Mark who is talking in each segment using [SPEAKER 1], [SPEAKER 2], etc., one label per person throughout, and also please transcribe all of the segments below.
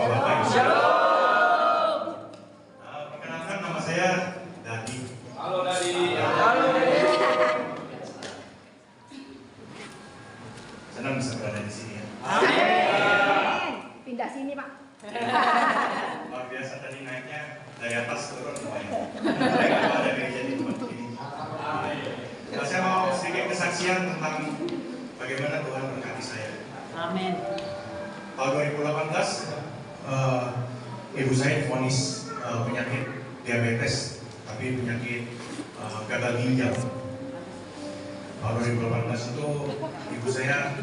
[SPEAKER 1] Bapak-bapak.
[SPEAKER 2] Shalom.
[SPEAKER 1] Perkenalkan, nama saya Dadi.
[SPEAKER 2] Halo Dadi.
[SPEAKER 3] Halo Dadi.
[SPEAKER 1] Senang bisa berada di sini ya.
[SPEAKER 3] Amin. Pindah sini Pak.
[SPEAKER 1] Luar biasa tadi naiknya dari atas turun lumayan. Saya nggak ada gereja di tempat ini. Nah, saya mau sedikit kesaksian tentang bagaimana Tuhan berkati saya.
[SPEAKER 3] Amin.
[SPEAKER 1] Tahun 2018, ibu saya divonis penyakit diabetes, tapi penyakit gagal ginjal. Tahun 2018 itu ibu saya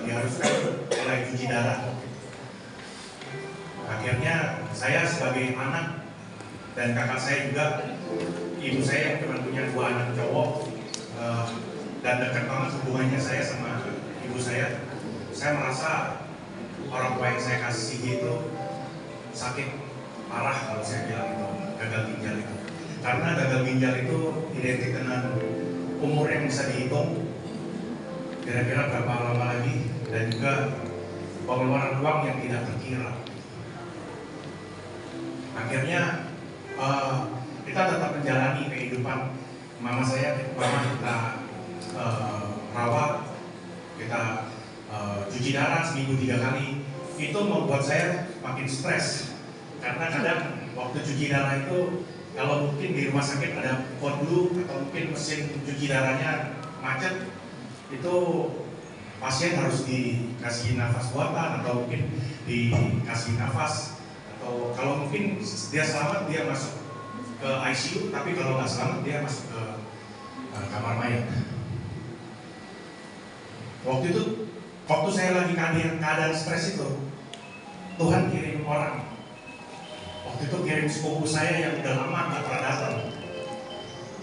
[SPEAKER 1] diharuskan mulai cuci darah. Akhirnya saya sebagai anak dan kakak saya juga, ibu saya yang cuma punya 2 anak cowok, dan dekat banget hubungannya saya sama ibu saya merasa orang tua yang saya kasih itu sakit parah kalau saya bilang itu gagal ginjal itu. Karena gagal ginjal itu identik dengan umur yang bisa dihitung, kira-kira berapa lama lagi, dan juga pengeluaran uang yang tidak terkira. Akhirnya kita tetap menjalani kehidupan mama saya. Kita rawat, kita cuci darah seminggu 3 kali. Itu membuat saya makin stres, karena kadang waktu cuci darah itu, kalau mungkin di rumah sakit ada kodlu atau mungkin mesin cuci darahnya macet, itu pasien harus dikasih nafas buatan atau mungkin dikasih nafas, atau kalau mungkin dia selamat dia masuk ke ICU, tapi kalau nggak selamat dia masuk ke kamar mayat. Waktu saya lagi keadaan stres itu, Tuhan kirim orang. Waktu itu kirim sepupu saya yang udah lama nggak pernah datang.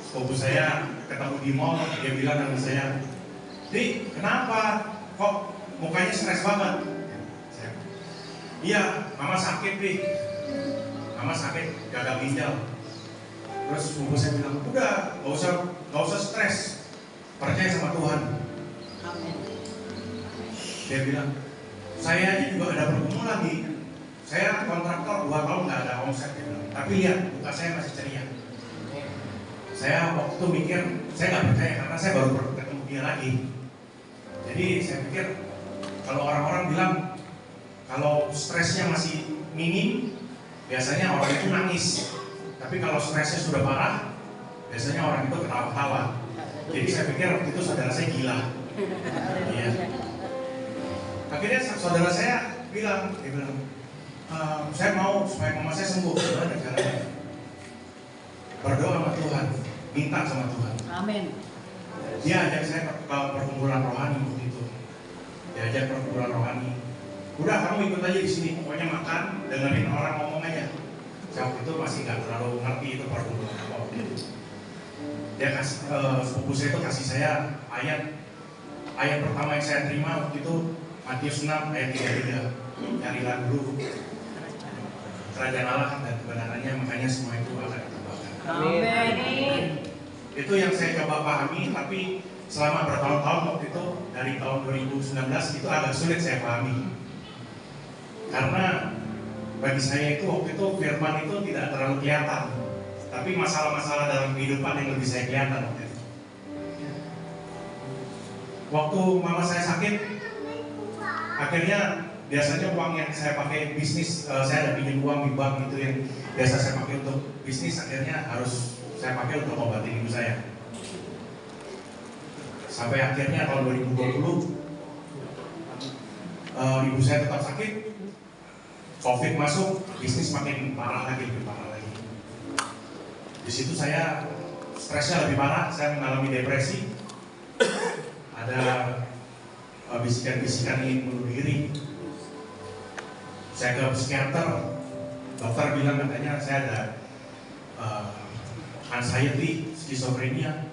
[SPEAKER 1] Sepupu saya ketemu di mall, dia bilang sama saya, "Di, kenapa? Kok mukanya stres banget?" "Iya, mama sakit, Di. Mama sakit gagal ginjal." Terus sepupu saya bilang, "Udah, nggak usah stres, percaya sama Tuhan."
[SPEAKER 3] Amin.
[SPEAKER 1] Dia bilang, "Saya aja juga ada pergumulan nih. Saya kontraktor 2 tahun nggak ada omset." Dia bilang, "Tapi lihat, muka saya masih ceria." Saya waktu itu mikir, saya nggak percaya karena saya baru ketemu dia lagi. Jadi saya pikir, kalau orang-orang bilang kalau stresnya masih minim, biasanya orang itu nangis. Tapi kalau stresnya sudah parah, biasanya orang itu ketawa-ketawa. Jadi saya pikir waktu itu saudara saya gila. Iya. Akhirnya saudara saya bilang, "Saya mau supaya mama saya sembuh." Gimana caranya? Berdoa sama Tuhan, minta sama Tuhan.
[SPEAKER 3] Amin.
[SPEAKER 1] Dia ajak saya ke perkumpulan rohani waktu itu. Diajak perkumpulan rohani. "Udah, kamu ikut aja di sini. Pokoknya makan, dengerin orang ngomong aja." Saya waktu itu masih nggak terlalu ngerti itu perkumpulan apa waktu itu. Dia kasih, sepupu saya itu kasih saya ayat pertama yang saya terima waktu itu, Matius 6 ayat 33. "Carilah dulu kerajaan Allah dan kebenarannya, makanya semua itu akan ditambahkan."
[SPEAKER 3] Amin.
[SPEAKER 1] Itu yang saya coba pahami, tapi selama bertahun-tahun waktu itu, dari tahun 2019 itu agak sulit saya pahami. Karena bagi saya itu waktu itu firman itu tidak terlalu kelihatan, tapi masalah-masalah dalam kehidupan yang lebih saya kelihatan waktu itu. Waktu mama saya sakit, akhirnya biasanya uang yang saya pakai bisnis, saya ada pinjam uang di bank itu yang biasa saya pakai untuk bisnis, akhirnya harus saya pakai untuk obatin ibu saya. Sampai akhirnya tahun 2020, ibu saya tetap sakit, COVID masuk, bisnis makin parah lagi, lebih parah lagi. Di situ saya stresnya lebih parah, saya mengalami depresi, ada bisikan-bisikan ingin bunuh diri. Saya ke psikiater, dokter bilang katanya saya ada anxiety, skizofrenia,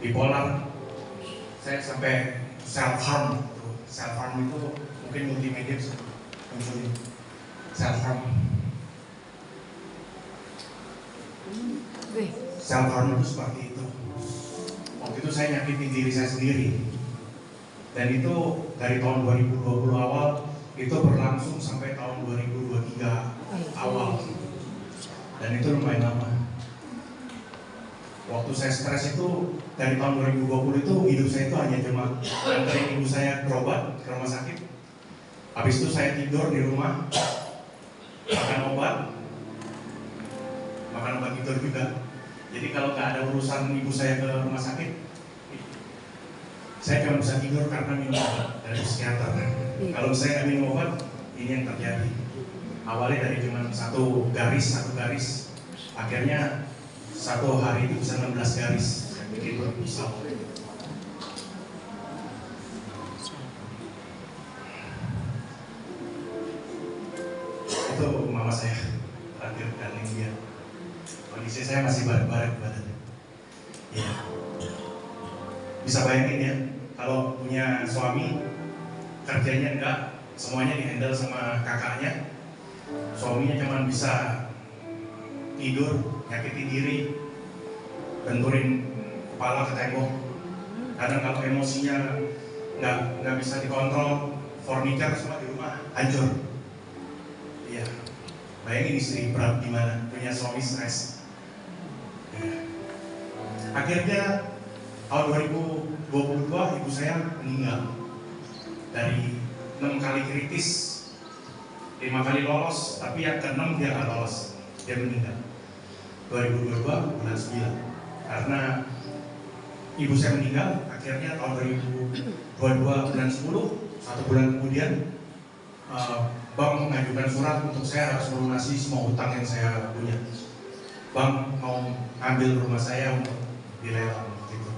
[SPEAKER 1] bipolar. Saya sampai self harm. Self harm itu mungkin multimedia munculin self harm. Self harm itu seperti itu. Waktu itu saya nyakitin diri saya sendiri. Dan itu dari tahun 2020 awal itu berlangsung sampai tahun 2023 dan itu lumayan lama. Waktu saya stres itu dari tahun 2020 itu hidup saya itu hanya cuma anterin ibu saya berobat ke rumah sakit. Habis itu saya tidur di rumah, makan obat tidur juga. Jadi kalau nggak ada urusan ibu saya ke rumah sakit, saya cuma bisa tidur karena minum obat dari psikiater. Kalau saya nggak minum obat, ini yang terjadi. Awalnya dari cuma satu garis, akhirnya satu hari itu bisa 16 garis. Saya bikin berpisah. Itu mama saya terakhir dan dia. Kondisi saya masih baret-baret badannya. Ya. Bisa bayangin ya, kalau punya suami kerjanya enggak, semuanya dihandle sama kakaknya. Suaminya cuma bisa tidur, nyakitin diri, benturin kepala ke tembok. Kadang kalau emosinya nggak bisa dikontrol, furniture semua di rumah hancur. Iya, bayangin istri berat gimana, punya suami stres. Ya. Akhirnya tahun 2022 ibu saya meninggal dari 6 kali kritis, 5 kali lolos, tapi yang ke-6 dia nggak lolos, dia meninggal. 2022 bulan 9 karena ibu saya meninggal. Akhirnya tahun 2022 bulan 10, 1 bulan kemudian bank mengajukan surat untuk saya harus melunasi semua hutang yang saya punya. Bank mau ambil rumah saya untuk dilelang gitu.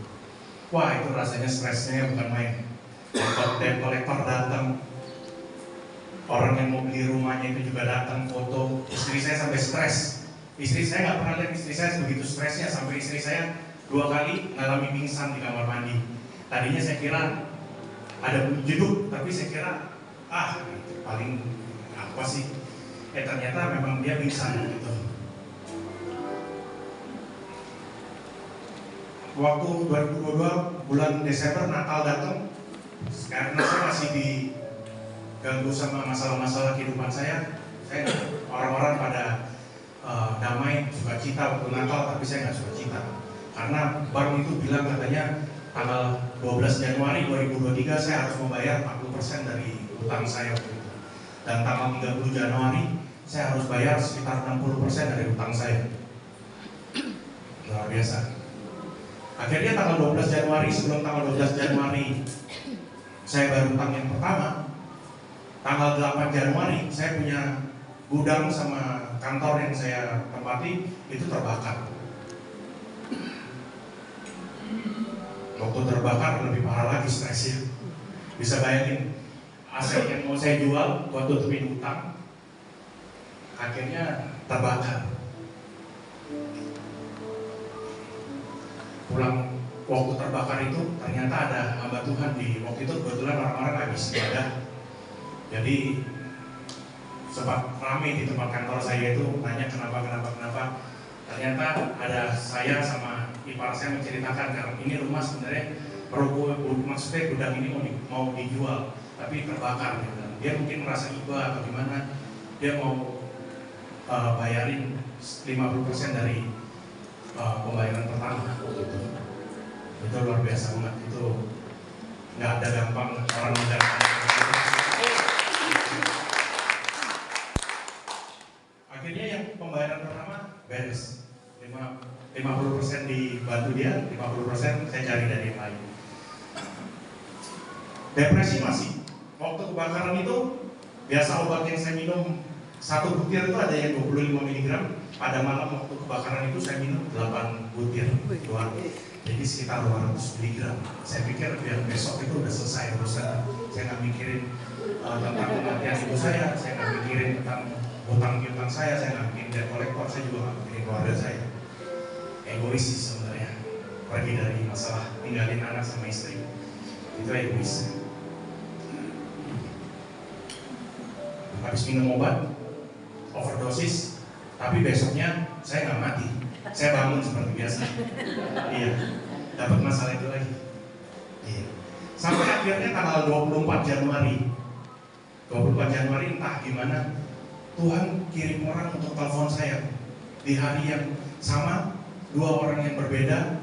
[SPEAKER 1] Wah, itu rasanya stresnya bukan main. Debt collector datang, orang yang mau beli rumahnya itu juga datang foto. Istri saya sampai stres. Istri saya nggak pernah lihat istri saya begitu stresnya, sampai istri saya 2 kali ngalami pingsan di kamar mandi. Tadinya saya kira ada bunyi jeduk, tapi saya kira paling apa sih? Ternyata memang dia pingsan gitu. Waktu 2022 bulan Desember Natal datang, karena saya masih diganggu sama masalah-masalah kehidupan saya orang-orang pada damai, sukacita waktu Natal, tapi saya nggak sukacita karena bank itu bilang katanya tanggal 12 Januari 2023 saya harus membayar 40% dari utang saya waktu itu, dan tanggal 30 Januari saya harus bayar sekitar 60% dari utang saya. Luar biasa. Akhirnya tanggal 12 Januari, sebelum tanggal 12 Januari saya bayar utang yang pertama, tanggal 8 Januari saya punya gudang sama kantor yang saya tempati itu terbakar. Waktu terbakar lebih parah lagi stresnya. Bisa bayangin, aset yang mau saya jual buat tutupin utang, akhirnya terbakar. Pulang waktu terbakar itu ternyata ada hamba Tuhan di waktu itu, kebetulan orang-orang habis ibadah. Jadi sempat ramai di tempat kantor saya itu nanya kenapa. Ternyata ada saya sama ipar saya menceritakan kalau ini rumah sebenarnya maksudnya gudang ini mau dijual, tapi terbakar gitu. Dia mungkin merasa iba atau gimana, dia mau bayarin 50% dari pembayaran pertama gitu. Itu luar biasa banget, itu nggak ada gampang orang mendapatkan. Akhirnya yang pembayaran pertama beres, 50% dibantu dia, 50% saya cari dari yang lain. Depresi masih. Waktu kebakaran itu biasa obat yang saya minum 1 butir itu ada yang 25 mg. Pada malam waktu kebakaran itu saya minum 8 butir doang. Jadi sekitar 200 mg. Saya pikir biar besok itu udah selesai urusan. Saya nggak mikirin tentang kematian ibu saya nggak mikirin tentang hutang saya nggak mikirin debt collector, saya juga nggak mikirin keluarga saya. Egois sih sebenarnya. Pergi dari masalah tinggalin anak sama istri. Itu egois. Habis minum obat, overdosis, tapi besoknya saya nggak mati, saya bangun seperti biasa. Iya, dapat masalah itu lagi. Iya. Sampai akhirnya tanggal 24 Januari entah gimana Tuhan kirim orang untuk telepon saya. di hari yang sama, 2 orang yang berbeda,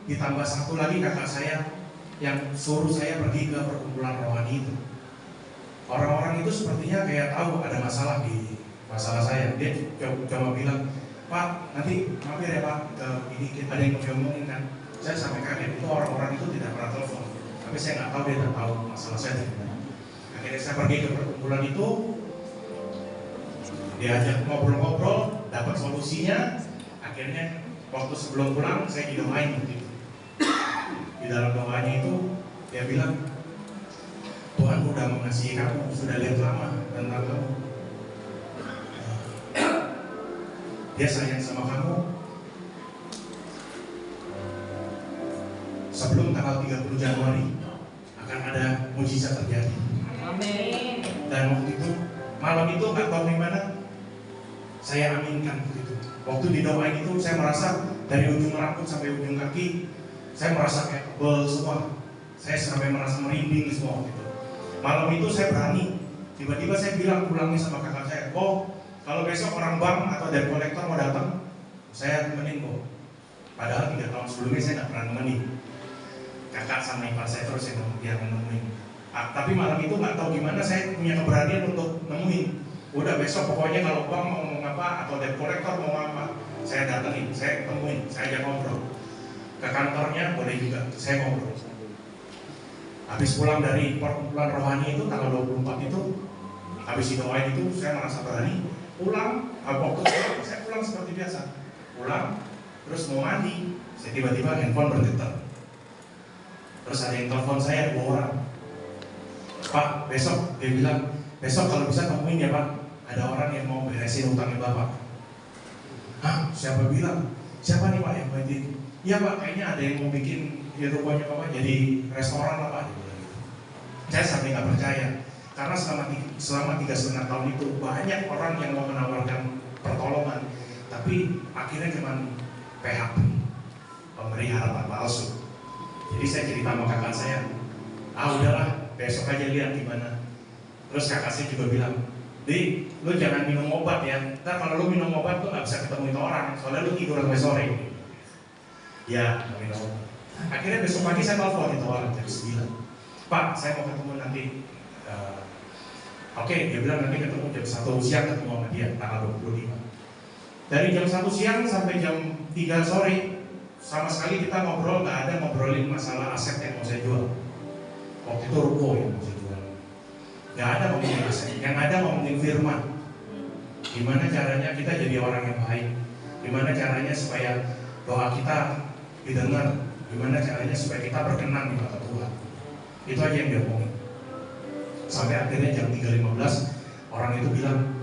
[SPEAKER 1] ditambah satu lagi kakak saya yang suruh saya pergi ke perkumpulan rohani itu. Orang-orang itu sepertinya kayak tahu ada masalah di masalah saya. Dia coba bilang, Pak, nanti mampir ya Pak, ini ada yang mau diomongin kan. Saya sampai kaget, itu orang-orang itu tidak pernah telepon. Tapi saya nggak tahu dia tak tahu masalah saya dari mana. Akhirnya saya pergi ke perkumpulan itu, diajak ngobrol-ngobrol, dapat solusinya. Akhirnya waktu sebelum pulang saya didoain gitu. Di dalam doanya itu dia bilang, Tuhan udah mengasihi kamu, sudah lihat lama tentang kamu. Dia sayang sama kamu. Sebelum tanggal 30 Januari akan ada mujizat terjadi.
[SPEAKER 3] Amin.
[SPEAKER 1] Dan waktu itu malam itu nggak tahu di mana saya aminkan begitu. Waktu didoain itu saya merasa dari ujung rambut sampai ujung kaki saya merasa kayak tebel semua. Saya sampai merasa merinding semua gitu. Malam itu saya berani. Tiba-tiba saya bilang pulangnya sama kakak saya, kalau besok orang bank atau debt collector mau datang, saya temenin kok. Padahal 3 tahun sebelumnya saya nggak pernah nemenin. Kakak sama ipar saya terus yang nemuin. Tapi malam itu nggak tahu gimana saya punya keberanian untuk nemuin. Udah besok pokoknya kalau bank mau ngomong apa atau debt collector mau apa, saya datengin, saya temuin, saya ajak ngobrol. Ke kantornya boleh juga, saya ngobrol. Habis pulang dari perkumpulan rohani itu tanggal 24 itu, habis didoain itu saya merasa berani. Pulang, waktu saya pulang seperti biasa. Pulang, terus mau mandi, saya tiba-tiba handphone bergetar. Terus ada yang telepon saya 2 orang. Pak, besok, dia bilang, besok kalau bisa temuin ya Pak, ada orang yang mau beresin utangnya Bapak. Hah, siapa bilang? Siapa nih Pak yang mau itu? Iya Pak, kayaknya ada yang mau bikin ya rumahnya Bapak jadi restoran lah Pak. Saya sampai nggak percaya, karena selama 3,5 tahun itu banyak orang yang mau menawarkan pertolongan, tapi akhirnya cuma PHP, pemberi harapan palsu. Jadi saya cerita sama kakak saya, udahlah besok aja lihat gimana. Terus kakak saya juga bilang, Di, lu jangan minum obat ya. Ntar kalau lu minum obat tuh nggak bisa ketemu itu orang, soalnya lu tidur sampai sore. Ya, minum obat. Akhirnya besok pagi saya telepon itu orang jam 9. Pak, saya mau ketemu nanti. Oke, dia bilang nanti ketemu jam 1 siang ketemu sama dia tanggal 25. Dari jam 1 siang sampai jam 3 sore sama sekali kita ngobrol, nggak ada ngobrolin masalah aset yang mau saya jual. Waktu itu ruko yang mau saya jual. Nggak ada ngomongin aset, yang ada ngomongin firman. Gimana caranya kita jadi orang yang baik? Gimana caranya supaya doa kita didengar? Gimana caranya supaya kita berkenan di mata Tuhan? Itu aja yang dia ngomongin. Sampai akhirnya jam 3.15 orang itu bilang,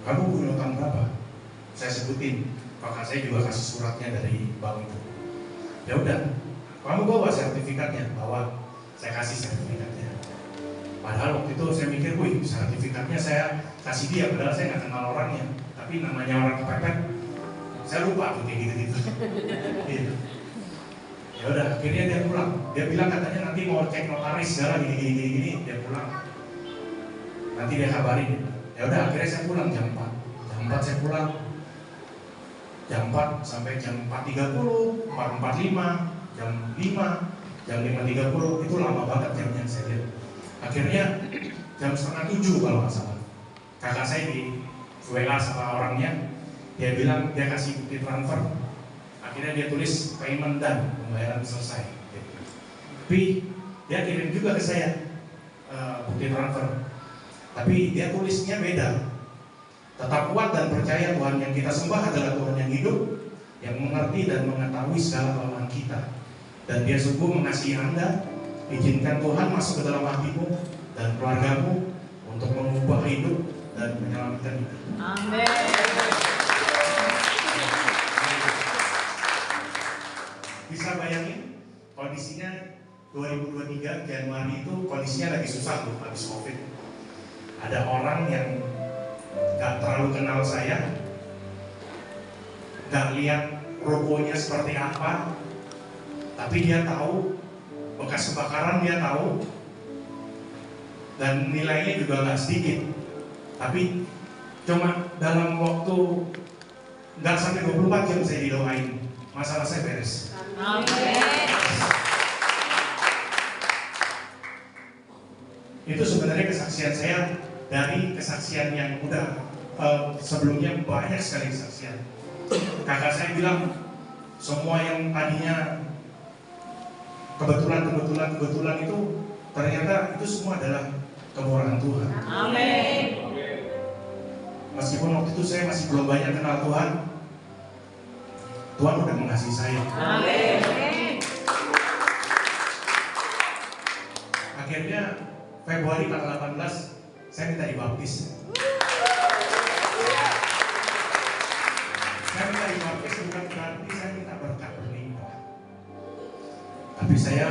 [SPEAKER 1] kamu punya utang berapa? Saya sebutin, kakak saya juga kasih suratnya dari bank itu. Ya udah, kamu bawa sertifikatnya, bawa. Saya kasih sertifikatnya. Padahal waktu itu saya mikir, wih, sertifikatnya saya kasih dia, padahal saya nggak kenal orangnya. Tapi namanya orang kepepet, saya lupa tuh kayak gitu-gitu. Gitu. Ya udah, akhirnya dia pulang. Dia bilang katanya nanti mau cek notaris segala gini, dia pulang. Nanti dia kabarin. Ya udah, akhirnya saya pulang jam 4. Jam 4 saya pulang. Jam 4 sampai jam 4.30, 4.45, jam 5, jam 5.30, itu lama banget jamnya saya lihat. Akhirnya jam 6:30 kalau nggak salah, kakak saya di WA sama orangnya, dia bilang dia kasih bukti transfer. Akhirnya dia tulis payment dan pembayaran selesai. Tapi dia kirim juga ke saya bukti transfer. Tapi dia tulisnya beda. Tetap kuat dan percaya Tuhan yang kita sembah adalah Tuhan yang hidup, yang mengerti dan mengetahui segala kelemahan kita. Dan dia sungguh mengasihi Anda. Izinkan Tuhan masuk ke dalam hatimu dan keluargamu untuk mengubah hidup dan menyelamatkan hidup.
[SPEAKER 3] Amin.
[SPEAKER 1] Bisa bayangin kondisinya 2023 Januari itu kondisinya lagi susah tuh habis COVID. Ada orang yang gak terlalu kenal saya, gak lihat rukonya seperti apa, tapi dia tahu bekas kebakaran, dia tahu, dan nilainya juga gak sedikit. Tapi cuma dalam waktu nggak sampai 24 jam saya didoain, masalah saya beres.
[SPEAKER 3] Amin.
[SPEAKER 1] Itu sebenarnya kesaksian saya dari kesaksian yang udah sebelumnya banyak sekali kesaksian. Kakak saya bilang semua yang tadinya kebetulan itu ternyata itu semua adalah kemurahan Tuhan.
[SPEAKER 3] Amin.
[SPEAKER 1] Meskipun waktu itu saya masih belum banyak kenal Tuhan, Tuhan udah mengasihi saya.
[SPEAKER 3] Amin.
[SPEAKER 1] Akhirnya Februari tanggal 18 saya minta dibaptis. Saya minta dibaptis bukan berarti saya minta berkat berlimpah. Tapi saya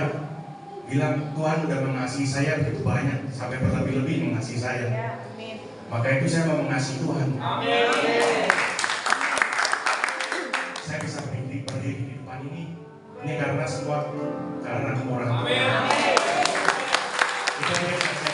[SPEAKER 1] bilang Tuhan udah mengasihi saya begitu banyak sampai berlebih-lebih mengasihi saya. Maka itu saya mau mengasihi Tuhan. Saya bisa berdiri di depan ini karena semua karena kemurahan Tuhan. Itu yang saya